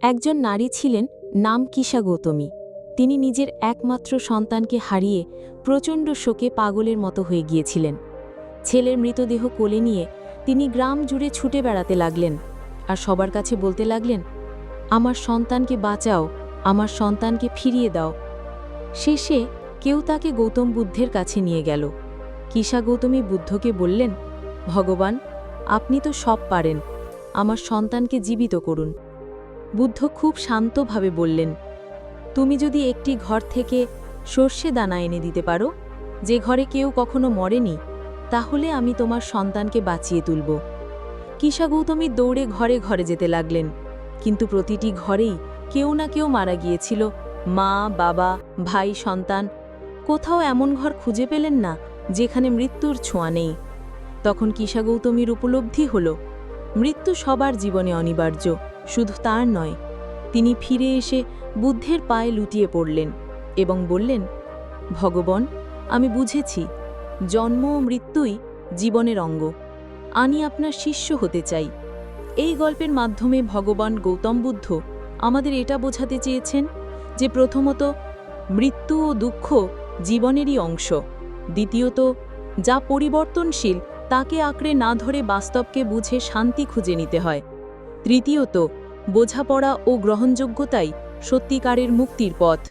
একজন নারী ছিলেন, নাম কিশা গৌতমী। তিনি নিজের একমাত্র সন্তানকে হারিয়ে প্রচণ্ড শোকে পাগলের মতো হয়ে গিয়েছিলেন। ছেলের মৃতদেহ কোলে নিয়ে তিনি গ্রাম জুড়ে ছুটে বেড়াতে লাগলেন আর সবার কাছে বলতে লাগলেন, আমার সন্তানকে বাঁচাও, আমার সন্তানকে ফিরিয়ে দাও। শেষে কেউ তাকে গৌতম বুদ্ধের কাছে নিয়ে গেল। কিশা গৌতমী বুদ্ধকে বললেন, ভগবান, আপনি তো সব পারেন, আমার সন্তানকে জীবিত করুন। বুদ্ধ খুব শান্তভাবে বললেন, তুমি যদি একটি ঘর থেকে সর্ষে দানা এনে দিতে পারো, যে ঘরে কেউ কখনো মরেনি, তাহলে আমি তোমার সন্তানকে বাঁচিয়ে তুলব। কিশা গৌতমী দৌড়ে ঘরে ঘরে যেতে লাগলেন, কিন্তু প্রতিটি ঘরেই কেউ না কেউ মারা গিয়েছিল। মা, বাবা, ভাই, সন্তান, কোথাও এমন ঘর খুঁজে পেলেন না যেখানে মৃত্যুর ছোঁয়া নেই। তখন কিশা গৌতমীর উপলব্ধি হল, মৃত্যু সবার জীবনে অনিবার্য, শুধু তার নয়। তিনি ফিরে এসে বুদ্ধের পায়ে লুটিয়ে পড়লেন এবং বললেন, ভগবান, আমি বুঝেছি, জন্ম ও মৃত্যুই জীবনের অঙ্গ। আমি আপনার শিষ্য হতে চাই। এই গল্পের মাধ্যমে ভগবান গৌতম বুদ্ধ আমাদের এটা বোঝাতে চেয়েছেন যে প্রথমত, মৃত্যু ও দুঃখ জীবনেরই অংশ। দ্বিতীয়ত, যা পরিবর্তনশীল তাকে আঁকড়ে না ধরে বাস্তবকে বুঝে শান্তি খুঁজে নিতে হয়। তৃতীয়ত, বোঝাপড়া ও গ্রহণযোগ্যতাই সত্যিকারের মুক্তির পথ।